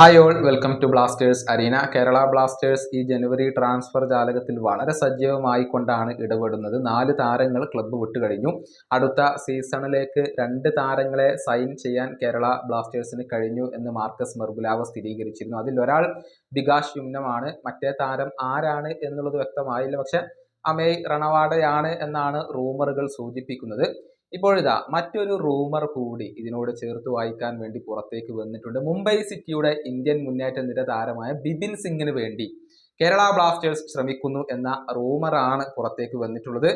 Hi all welcome to Blasters arena. Kerala Blasters ഈ ജനുവരി transfer ജാലകത്തിൽ വളരെ സജീവമായി കൊണ്ടാണ് ഇടപെടുന്നത്. 4 താരങ്ങൾ ക്ലബ്ബ് വിട്ടുകഴിഞ്ഞു. അടുത്ത സീസണിലേക്ക് 2 താരങ്ങളെ സൈൻ ചെയ്യാൻ കേരള ബ്ലാസ്റ്റേഴ്സിന് കഴിഞ്ഞു എന്ന് മാർക്കസ് മെർഗുലാവ സ്ഥിരീകരിച്ചിരുന്നു. അതിൽ ഒരാൾ വികാസ് യുമ്നമാണ്. മറ്റേ താരം ആരാണ് എന്നുള്ളത് വ്യക്തമായില്ല. പക്ഷെ അമേയ് റണവാഡയാണ് എന്നാണ് റൂമറുകൾ സൂചിപ്പിക്കുന്നത്. ഇപ്പോഴിതാ മറ്റൊരു റൂമർ കൂടി ഇതിനോട് ചേർത്ത് വായിക്കാൻ വേണ്ടി പുറത്തേക്ക് വന്നിട്ടുണ്ട്. മുംബൈ സിറ്റിയുടെ ഇന്ത്യൻ മുന്നേറ്റ നിര താരമായ ബിപിൻ സിംഗിന് വേണ്ടി കേരള ബ്ലാസ്റ്റേഴ്സ് ശ്രമിക്കുന്നു എന്ന റൂമറാണ് പുറത്തേക്ക് വന്നിട്ടുള്ളത്.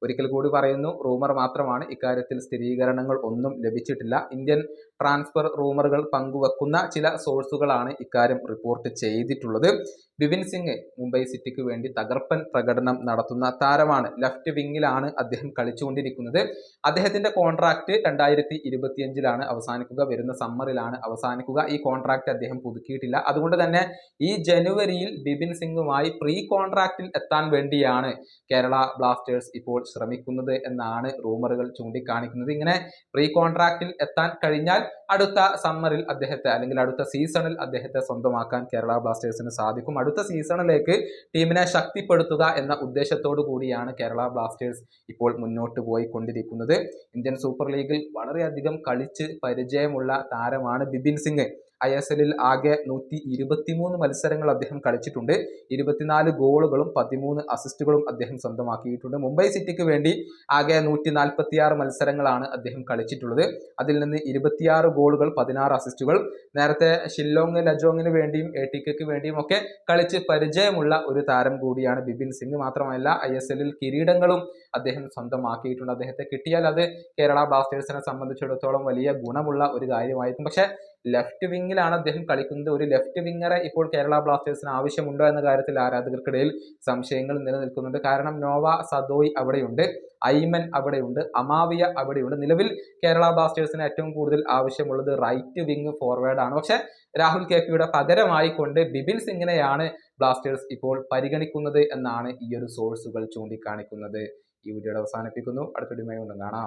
ഒരിക്കൽ കൂടി പറയുന്നു, റൂമർ മാത്രമാണ്. ഇക്കാര്യത്തിൽ സ്ഥിരീകരണങ്ങൾ ഒന്നും ലഭിച്ചിട്ടില്ല. ഇന്ത്യൻ ട്രാൻസ്ഫർ റൂമറുകൾ പങ്കുവെക്കുന്ന ചില സോഴ്സുകളാണ് ഇക്കാര്യം റിപ്പോർട്ട് ചെയ്തിട്ടുള്ളത്. ബിപിൻ സിംഗ് മുംബൈ സിറ്റിക്ക് വേണ്ടി തകർപ്പൻ പ്രകടനം നടത്തുന്ന താരമാണ്. ലെഫ്റ്റ് വിങ്ങിലാണ് അദ്ദേഹം കളിച്ചുകൊണ്ടിരിക്കുന്നത്. അദ്ദേഹത്തിന്റെ കോൺട്രാക്ട് 2025 അവസാനിക്കുക. വരുന്ന സമ്മറിലാണ് അവസാനിക്കുക. ഈ കോൺട്രാക്ട് അദ്ദേഹം പുതുക്കിയിട്ടില്ല. അതുകൊണ്ട് തന്നെ ഈ ജനുവരിയിൽ ബിപിൻ സിംഗുമായി പ്രീ കോൺട്രാക്റ്റിൽ എത്താൻ വേണ്ടിയാണ് കേരള ബ്ലാസ്റ്റേഴ്സ് ഇപ്പോൾ ശ്രമിക്കുന്നത് എന്നാണ് റൂമറുകൾ ചൂണ്ടിക്കാണിക്കുന്നത്. ഇങ്ങനെ പ്രീ കോൺട്രാക്റ്റിൽ എത്താൻ കഴിഞ്ഞാൽ അടുത്ത സമ്മറിൽ അദ്ദേഹത്തെ, അല്ലെങ്കിൽ അടുത്ത സീസണിൽ അദ്ദേഹത്തെ സ്വന്തമാക്കാൻ കേരള ബ്ലാസ്റ്റേഴ്സിന് സാധിക്കും. അടുത്ത സീസണിലേക്ക് ടീമിനെ ശക്തിപ്പെടുത്തുക എന്ന ഉദ്ദേശത്തോടു കൂടിയാണ് കേരള ബ്ലാസ്റ്റേഴ്സ് ഇപ്പോൾ മുന്നോട്ട് പോയിക്കൊണ്ടിരിക്കുന്നത്. ഇന്ത്യൻ സൂപ്പർ ലീഗിൽ വളരെയധികം കളിച്ച് പരിചയമുള്ള താരമാണ് ബിപിൻ സിംഗ്. ISL ആകെ 123 മത്സരങ്ങൾ അദ്ദേഹം കളിച്ചിട്ടുണ്ട്. 24 ഗോളുകളും 13 അസിസ്റ്റുകളും അദ്ദേഹം സ്വന്തമാക്കിയിട്ടുണ്ട്. മുംബൈ സിറ്റിക്ക് വേണ്ടി ആകെ 146 മത്സരങ്ങളാണ് അദ്ദേഹം കളിച്ചിട്ടുള്ളത്. അതിൽ നിന്ന് 26 ഗോളുകൾ, 16 അസിസ്റ്റുകൾ. നേരത്തെ ഷില്ലോങ് ലജോങ്ങിന് വേണ്ടിയും ATKക്ക് വേണ്ടിയും ഒക്കെ കളിച്ച് പരിചയമുള്ള ഒരു താരം കൂടിയാണ് ബിപിൻ സിംഗ്. മാത്രമല്ല ISL കിരീടങ്ങളും അദ്ദേഹം സ്വന്തമാക്കിയിട്ടുണ്ട്. അദ്ദേഹത്തെ കിട്ടിയാൽ അത് കേരള ബ്ലാസ്റ്റേഴ്സിനെ സംബന്ധിച്ചിടത്തോളം വലിയ ഗുണമുള്ള ഒരു കാര്യമായിരിക്കും. പക്ഷെ ലെഫ്റ്റ് വിങ്ങിലാണ് അദ്ദേഹം കളിക്കുന്നത്. ഒരു ലെഫ്റ്റ് വിങ്ങറെ ഇപ്പോൾ കേരള ബ്ലാസ്റ്റേഴ്സിന് ആവശ്യമുണ്ടോ എന്ന കാര്യത്തിൽ ആരാധകർക്കിടയിൽ സംശയങ്ങൾ നിലനിൽക്കുന്നുണ്ട്. കാരണം നോവ സദോയ് അവിടെയുണ്ട്, ഐമൻ അവിടെയുണ്ട്, അമാവിയ അവിടെയുണ്ട്. നിലവിൽ കേരള ബ്ലാസ്റ്റേഴ്സിന് ഏറ്റവും കൂടുതൽ ആവശ്യമുള്ളത് റൈറ്റ് വിങ് ഫോർവേഡ് ആണ്. പക്ഷെ രാഹുൽ KPയുടെ പകരമായി കൊണ്ട് ബിപിൻ സിംഗിനെയാണ് ബ്ലാസ്റ്റേഴ്സ് ഇപ്പോൾ പരിഗണിക്കുന്നത് എന്നാണ് ഈ ഒരു സോഴ്സുകൾ ചൂണ്ടിക്കാണിക്കുന്നത്. ഈ വീഡിയോയുടെ അവസാനിപ്പിക്കുന്നു. അടുത്ത വീഡിയോയുമായി കാണാം.